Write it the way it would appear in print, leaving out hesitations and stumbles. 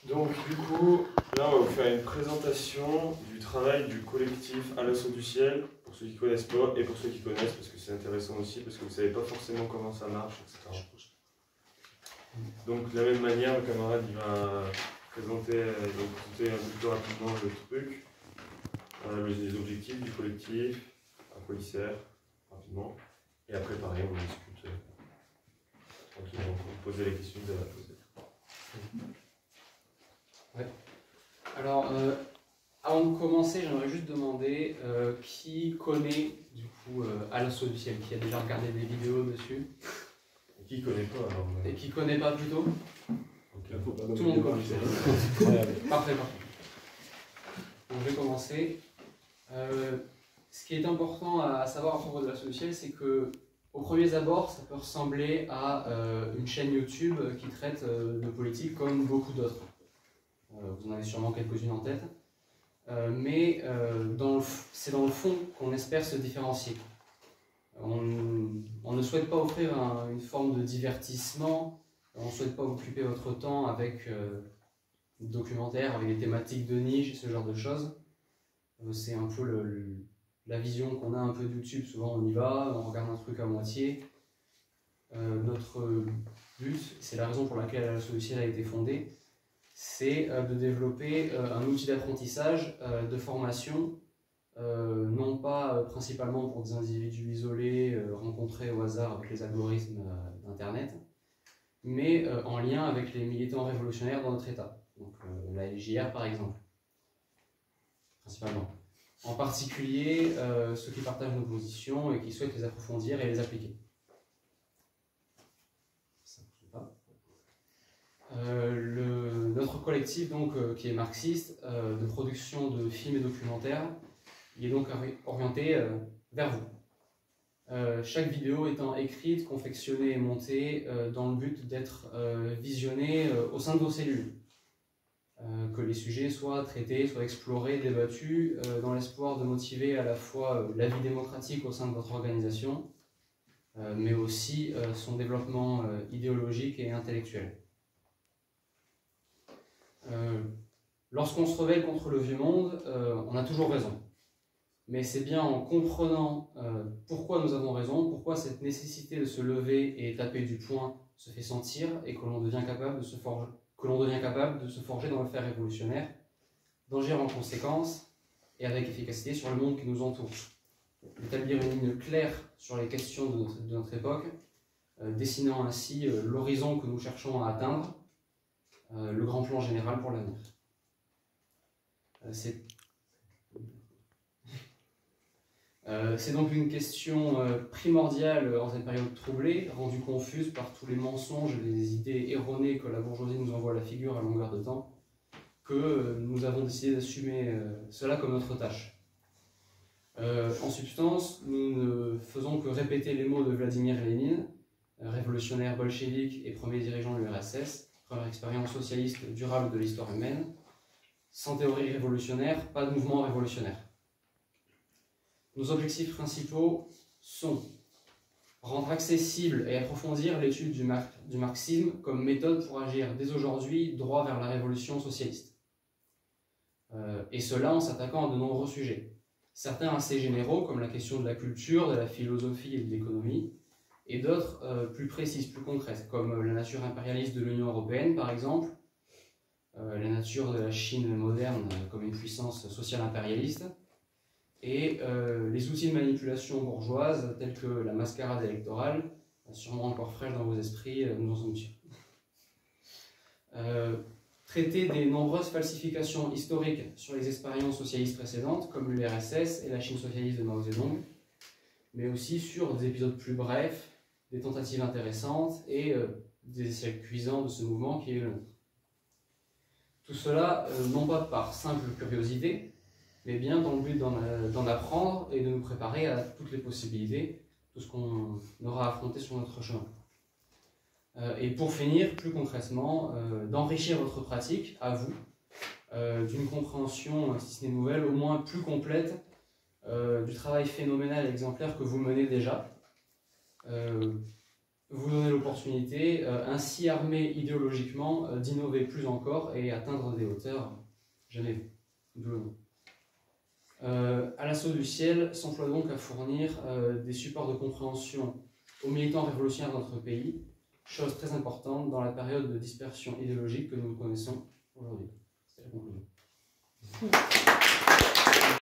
Donc du coup, là on va vous faire une présentation du travail du collectif À l'assaut du ciel, pour ceux qui ne connaissent pas et pour ceux qui connaissent, parce que c'est intéressant aussi, parce que vous ne savez pas forcément comment ça marche, etc. Donc de la même manière, le camarade il va présenter un peu plus rapidement le truc, les objectifs du collectif, à quoi il sert, rapidement. Et après pareil, on discute tranquillement, pour poser les questions que vous avez à poser. Ouais. Alors, avant de commencer, j'aimerais juste demander qui connaît du coup À l'assaut du ciel, qui a déjà regardé des vidéos dessus. Et qui connaît pas alors Et qui connaît pas plutôt. Okay. Tout le monde connaît. Parfait. Donc, je vais commencer. Ce qui est important à savoir à propos de l'assaut du ciel, c'est que au premier abord, ça peut ressembler à une chaîne YouTube qui traite de politique comme beaucoup d'autres. Vous en avez sûrement quelques-unes en tête. Mais c'est dans le fond qu'on espère se différencier. On ne souhaite pas offrir une forme de divertissement, on ne souhaite pas occuper votre temps avec des documentaires, avec des thématiques de niche, ce genre de choses. C'est un peu la vision qu'on a un peu de YouTube. Souvent on y va, on regarde un truc à moitié. Notre but, c'est la raison pour laquelle À l'assaut du ciel a été fondée, c'est de développer un outil d'apprentissage, de formation, non pas principalement pour des individus isolés rencontrés au hasard avec les algorithmes d'Internet, mais en lien avec les militants révolutionnaires dans notre État, donc la LJR par exemple, principalement. En particulier ceux qui partagent nos positions et qui souhaitent les approfondir et les appliquer. Notre collectif, donc, qui est marxiste, de production de films et documentaires, il est donc orienté vers vous. Chaque vidéo étant écrite, confectionnée et montée dans le but d'être visionnée au sein de vos cellules. Que les sujets soient traités, soient explorés, débattus, dans l'espoir de motiver à la fois la vie démocratique au sein de votre organisation, mais aussi son développement idéologique et intellectuel. Lorsqu'on se rebelle contre le vieux monde, on a toujours raison. Mais c'est bien en comprenant pourquoi nous avons raison, pourquoi cette nécessité de se lever et taper du poing se fait sentir et que l'on devient capable de se forger dans le fer révolutionnaire, d'agir en conséquence et avec efficacité sur le monde qui nous entoure. D'établir une ligne claire sur les questions de notre époque, dessinant ainsi l'horizon que nous cherchons à atteindre, le grand plan général pour l'avenir. C'est donc une question primordiale en cette période troublée, rendue confuse par tous les mensonges et les idées erronées que la bourgeoisie nous envoie à la figure à longueur de temps, que nous avons décidé d'assumer cela comme notre tâche. En substance, nous ne faisons que répéter les mots de Vladimir Lénine, révolutionnaire bolchevique et premier dirigeant de l'URSS, première expérience socialiste durable de l'histoire humaine. Sans théorie révolutionnaire, pas de mouvement révolutionnaire. Nos objectifs principaux sont rendre accessible et approfondir l'étude du marxisme comme méthode pour agir dès aujourd'hui droit vers la révolution socialiste. Et cela en s'attaquant à de nombreux sujets. Certains assez généraux, comme la question de la culture, de la philosophie et de l'économie, et d'autres plus précises, plus concrètes, comme la nature impérialiste de l'Union européenne, par exemple, la nature de la Chine moderne comme une puissance sociale impérialiste, et les outils de manipulation bourgeoise tels que la mascarade électorale, sûrement encore fraîche dans vos esprits, nous en sommes sûrs. Traiter des nombreuses falsifications historiques sur les expériences socialistes précédentes, comme l'URSS et la Chine socialiste de Mao Zedong, mais aussi sur des épisodes plus brefs, des tentatives intéressantes et des essais cuisants de ce mouvement qui est le nôtre. Tout cela, non pas par simple curiosité, mais bien dans le but d'en apprendre et de nous préparer à toutes les possibilités, tout ce qu'on aura affronté sur notre chemin. Et pour finir, plus concrètement, d'enrichir votre pratique, à vous, d'une compréhension, si ce n'est nouvelle, au moins plus complète, du travail phénoménal et exemplaire que vous menez déjà, vous donner l'opportunité, ainsi armé idéologiquement, d'innover plus encore et atteindre des hauteurs jamais vues. D'où le nom. À l'assaut du ciel s'emploie donc à fournir des supports de compréhension aux militants révolutionnaires de notre pays, chose très importante dans la période de dispersion idéologique que nous connaissons aujourd'hui. C'est la conclusion.